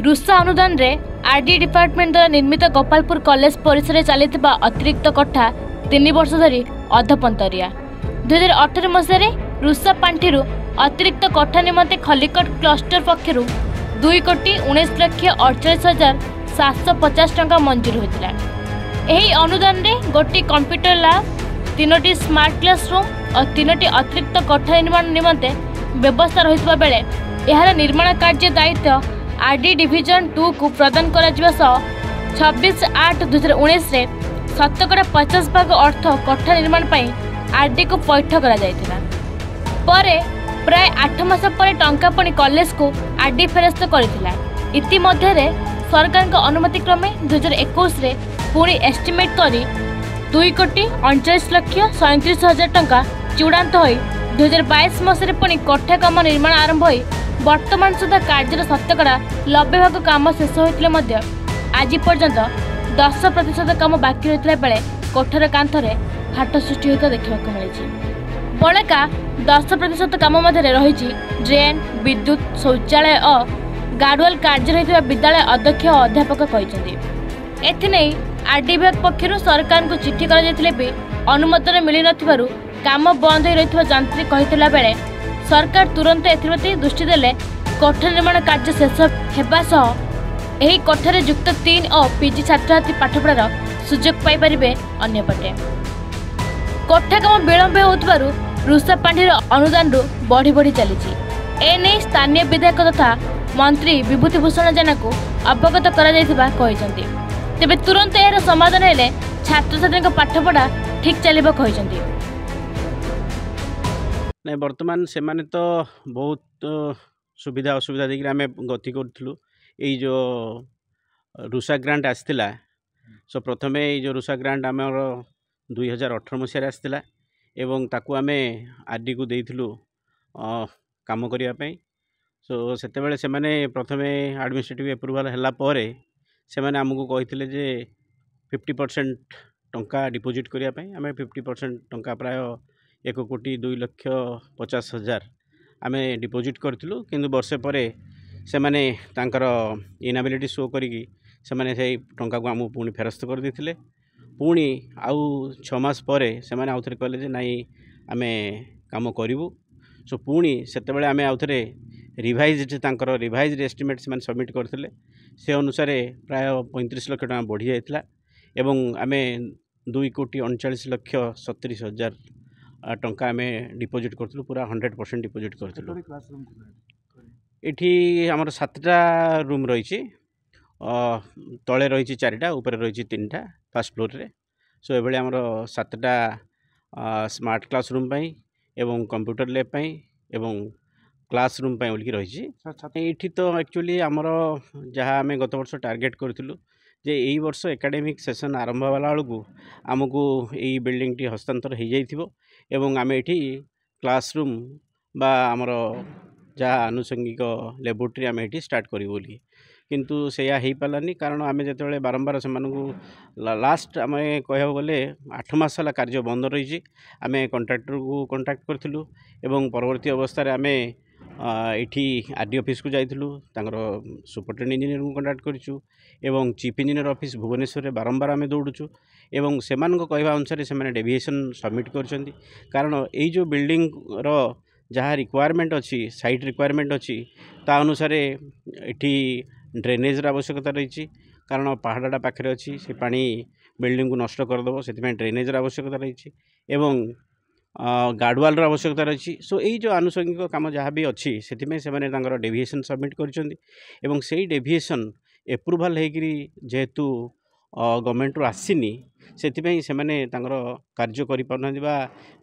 रुषा अनुदान रे RD department द्वारा निर्मित गोपालपुर कॉलेज परिसर में चली अतिरिक्त कोठा 3 वर्ष धरी अधपंतरिया 2018 मसीह रुषा पांठि अतिरिक्त कोठा निमंते खलिकट क्लस्टर पक्षर 2,19,48,750 टंका मंजूर होता। यही अनुदान रे गोटी कंप्यूटर लैब 3टी स्मार्ट क्लासरूम और 3टी अतिरिक्त कोठा निर्माण निमंते व्यवस्था रही बेले यार निर्माण कार्य दायित्व आरडी डिविजन 2 को प्रदान कर 26/8/2019 रे 50% अर्थ कोठा निर्माण पर आरडी को पैठ कर प्राय 8 मास पर टंका पुणी कॉलेज को आरडी फेरस्त करथिला। इतिमध्ये सरकार अनुमति क्रमे 2021 रे पुणी एस्टिमेट करी 2,39,37,000 टंका चूड़ांत हो 2022 मसीह पुणी कोठा काम निर्माण आरंभ हो वर्तमान सुधा कार्यर 90% काम शेष होते आज पर्यंत 10% काम बाकी रही बेले कोठार कांथरे फाट सृष्टि होता देखा मिली। बड़का 10% काम मध्य रही ड्रेन विद्युत शौचालय और गार्डवाल कार्य रही विद्यालय अध्यक्ष और अध्यापक कहते आरडी विभाग पक्षर सरकार को चिठी कर भी अनुमोदन मिल न काम बंद हो रही जंत्री कहला बेले सरकार तुरंत एप्रति दृष्टि देले कोठा निर्माण कार्य शेष होगा सह यही कोठारे युक्त 3 और पीजी छात्र पाठपढ़ार सुजोग पाइपर अन्यपटे कोठा काम विलंब हो रुषा पांठिर अनुदान बढ़ी बढ़ी चली एने स्थानीय विधायक तथा मंत्री विभूतिभूषण जेना को अवगत कहते तेबे तुरंत यार समाधान हेले छात्र छात्री पाठपढ़ा ठीक चलो कहते नहीं वर्तमान से माने तो बहुत सुविधा असुविधा देखिए आम गति करूँ ये जो रुषा ग्रांट आसला सो प्रथमे जो रुषा ग्रांट आम 2018 मसीह आसला एवं ताकू आम आरडी को देइथिलु काम करने सो सेते बेले से माने प्रथमे एडमिनिस्ट्रेटिव एप्रूवाल हैला परे से माने हमको कहते जे 50% टंका डिपोजिट करने आम 50% टंका प्राय 1,02,50,000 आम डिपोजिट करूँ किंतु वर्षे पर से माने तांकर इनाबिलिटी शो करी से माने से टंका को आमको पुणी फेरस्त कर देथिले पुणी आउ 6 मास पर से माने आउ थे कहले नाई आम काम करूँ सो पुणी से आम आउ थे रिवाइज एस्टिमेट से सबमिट करते से अनुसार प्राय 35 लाख टका बढ़ी जाता एवं आम 2,39,70,000 टंका आम डिपोजिट करूँ पूरा 100% डिपोजिट करूँ। ये आमर 7टा रूम रही तले रही 4टा ऊपर रही 3टा फर्स्ट फ्लोर रे सो ये आमर 7टा स्मार्ट क्लास रूम एवं कंप्यूटर लैब एवं क्लास रूम बोलिकी रही ये तो एक्चुअली आमर जहाँ आम गत वर्ष टार्गेट करूँ जे यही वर्ष एकेडमिक सेशन आरंभ वाला बेलू आमको यही बिल्डिंग टी हस्तांतर हो जाइथिबो एवं आम ये क्लासरूम बा आमर जहाँ आनुषंगिक लैबोरेटरी आम ये स्टार्ट करूँ बोली किंतु से हो पारानी कारण आम जो बारंबार से लास्ट आम कह गले 8 मास कार्य बंद रही आम कंट्राक्टर को कंटाक्ट करूँ एवं परवर्ती अवस्था आम ये आरडी ऑफिस को जाइलु सुपरिटेडेंट इंजीनियर को कंटाक्ट करूँ एवं चीफ इंजीनियर ऑफिस भुवनेश्वर में बारंबार आम दौड़ू एवं से कहवा अनुसार से डेविएशन सबमिट कर कारण यही जो बिल्डिंग रो जहाँ रिक्वायरमेंट अच्छी साइट रिक्वायरमेंट अच्छी ता अनुसार ये ड्रेनेज आवश्यकता रही कारण पहाड़टा पाखे अच्छी से पानी बिल्डिंग को नष्ट करदेव से ड्रेनेज आवश्यकता रही एवं गार्डवाल आवश्यकता रही सो यही जो आनुषंगिक काम जहाँ भी अच्छी से डेविएशन सबमिट कर डेविएशन एप्रूवाल होकरी जेहेतु गवर्नमेंट रू आसीनी से कार्य करा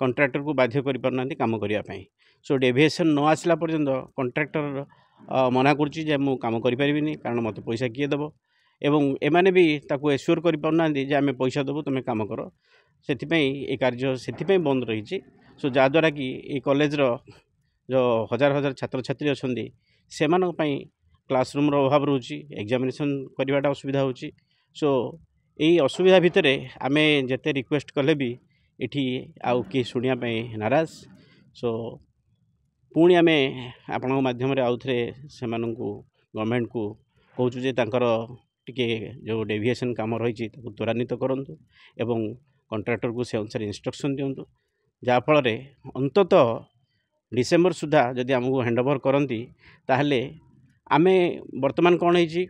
कंट्राक्टर को बाध्य करना काम करने सो डेविएशन न आसला पर्यंत कंट्राक्टर मना करुच्ची मु काम करें कारण मत पैसा किए देव एवं एमाने भी ताकू एश्योर करना आम पैसा देवु तुम काम कर से ये कार्य से बंद रही सो जहाद्वारा कि ये कॉलेज जो हजार हजार छात्र छात्री अच्छा से क्लासरूम अभाव रोचे एग्जामिनेशन करवाटा असुविधा होची सो यही असुविधा भितर आम जिते रिक्वेस्ट कले भी ये आउ किए शुणापी नाराज सो पुणी आम आपण माध्यम आउ थे से गवर्नमेंट को कौचु जे तांकर टिके जो डेविएशन काम रही त्वरान्वित करूँ एवं कंट्राक्टर को से अनुसार इंस्ट्रक्शन दिंतु जहाँफल अंततः डिसेम्बर सुधा जदि आमको हैंडओवर करती ताहले आमे वर्तमान कौन है जे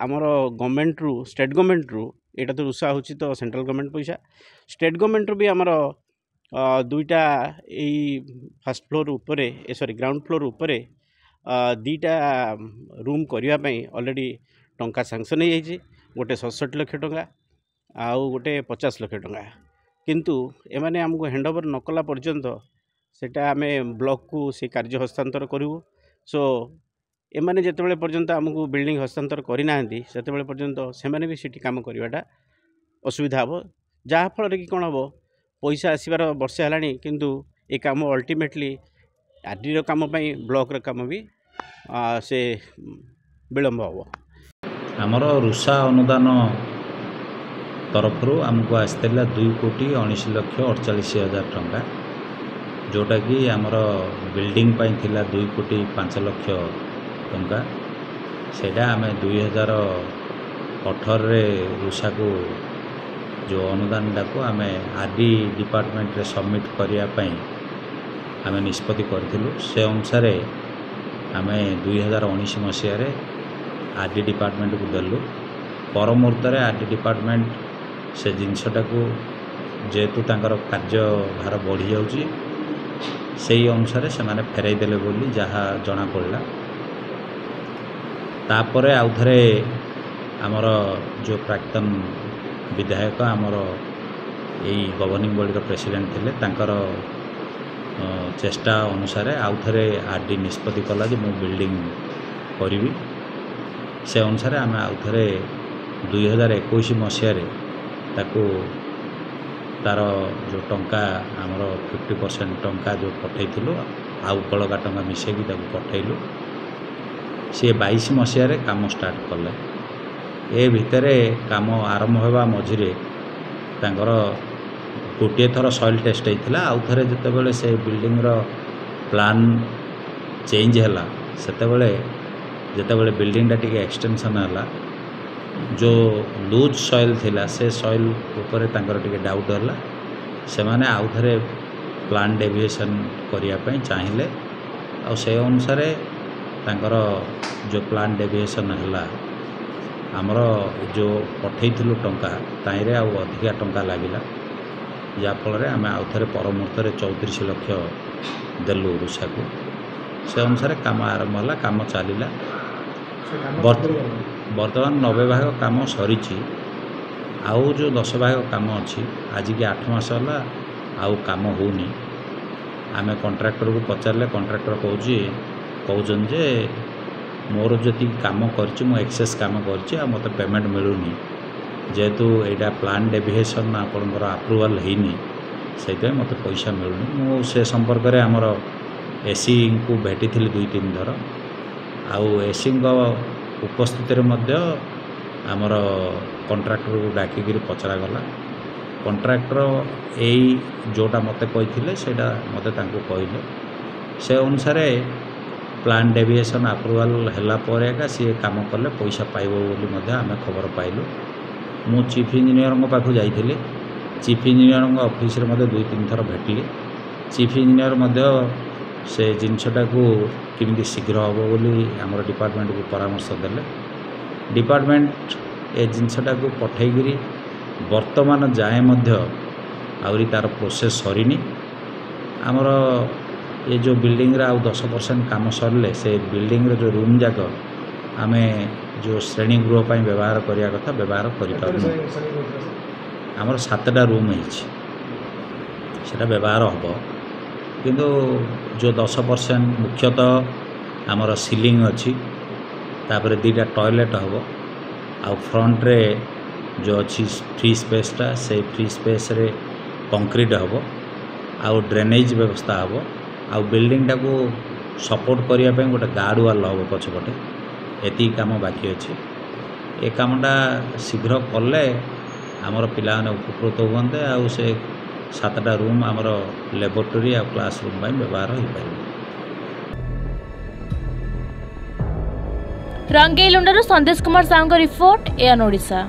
आमर गवर्नमेंट रु स्टेट गवर्नमेंट रु एटा तो रुषा होची तो सेंट्रल गवर्नमेंट पैसा स्टेट गवर्नमेंट रु भी आमर दुईटा फर्स्ट फ्लोर उपरे सॉरी ग्राउंड फ्लोर उपरे दीटा रूम करने ऑलरेडी टंका सैंक्शन हो जाइए गोटे 67 लाख टंका आउ गोटे 50 लाख टंका किंतु एमाने आमको हैंडओवर न कला पर्यंत सेटा आमे ब्लॉक को से कार्य हस्तांतर करूँ सो एमाने जिते पर्यंत आमको बिल्डिंग हस्तांतर करना से पर्यंत से भी सीटी काम करवाटा असुविधा हे जहाँफल कि कौन हम पैसा आसबार वर्षे है किंतु ये काम अल्टीमेटली आरडी काम ब्लॉक काम भी से विलम्ब हम आमर रुषा अनुदान तरफ आमको आसला 2,19,48,000 टंका जोटा कि आमर बिल्डिंग थिला 2,05,00,000 टंका सेटा आम 2018 रे रुषा को जो अनुदान को आम आरडी डिपार्टमेंट रे सबमिट करने आम निष्पत्ति करूँ से अनुसार आम 2019 मसीह आरडी डिपार्टमेंट को देलु पर मुहूर्त आरडी डिपार्टमेंट से जिनसटा को जेहेतु तांकर कार्यभार बढ़ी जाऊँगी से अनुसार से माने फेरई देले बोली जहाँ जना पड़ा तापर आउ थे आमर जो प्राक्तन विधायक आमर यही गवर्निंग बॉडी प्रेसिडेंट थिले तांकर चेष्टा अनुसार आउ थे आरडी निष्पत्ति कला जे मु बिल्डिंग करी से अनुसार आम आउ थे 2021 मसीह ताको तार जो टंका आमर 50% टंका जो पठेलु आउ बड़का टंका मिसेकी पठेलु सी 22 मसीह काम स्टार्ट कले ए भितर काम आरंभ होगा मझिरे तांकर गोटे थर सॉइल टेस्ट होता आउ थे जिते से बिल्डिंग रो प्लान चेंज है सेतेबेले जितेबाला बिल्डिंग टी एक्सटेंशन है जो लूज सॉइल थिला से सॉइल ऊपर तांकर टिके डाउट है से माने आउ थे प्लान डेविएशन करने चाहिए आ से अनुसार तांकर जो प्लान डेविएशन है आमर जो पठेलु टंका ताईरे आउ अधिका टंका लगिला जाफल आम आउ थे पर मुहूर्त 34 लाख देलु रुषा को से अनुसार काम आरंभ है काम चलला बर्तमान 90 भाग काम सरी आउ जो 10 भाग काम अच्छी आज की 8 मास है आउ काम होनी आम कंट्राक्टर को पचारे कंट्राक्टर कहूँ जे मोर जी काम कर एक्सेस काम कर मत पेमेंट मिलूनी जेहेतु यहाँ प्लान डेविएशन आपंकर आप्रुवाल होनी से मत पैसा मिलूनी मु संपर्क में आमर एसी को भेटी 2-3 थर आउ एसी उपस्थित आमर कंट्राक्टर को डाकिक पचरा गला कंट्राक्टर यही जोटा मत कही से मत कहले से अनुसार प्लान डेविएशन आप्रुवाल है सी काम कले पैसा पाइब बोली आम खबर पाइलु मु चीफ इंजीनियर पाखु जाइए चीफ इंजीनियर ऑफिस रे 2-3 थर भेटली चीफ इंजीनियर से जिनसटा को किमिति शीघ्र हम बोली आमर डिपार्टमेंट को परामर्श देले डिपार्टमेंट ए जिनसटा को पठेगिरी वर्तमान जाए आउरी तार प्रोसेस सरीनी आमर ये जो बिल्डिंग रा 10% काम सरले से बिल्डिंग रे जो रूम जाक आम जो श्रेणी गृह पर व्यवहार करने कथा व्यवहार कर आमर 7टा रूम है व्यवहार हम किंतु जो 10% मुख्यतः आमर सीलिंग अच्छी तापर 2टा टॉयलेट हम आउ फ्रंट रे जो अच्छी फ्री स्पेसटा से फ्री स्पेस रे कंक्रीट हम आउ ड्रेनेज व्यवस्था हम आउ बिल्डिंग टा को सपोर्ट करने गोटे गार्ड वाल हम पछपटे एति काम बाकी अच्छे ए कामटा शीघ्र कले आमर पिला उपकृत हुए आउ से 7टा रूम आमर लैबोरेटरी आ क्लास रूम व्यवहार हो पार। रंगेलुंडरू संदेश कुमार साहू रिपोर्ट एएन ओडिशा।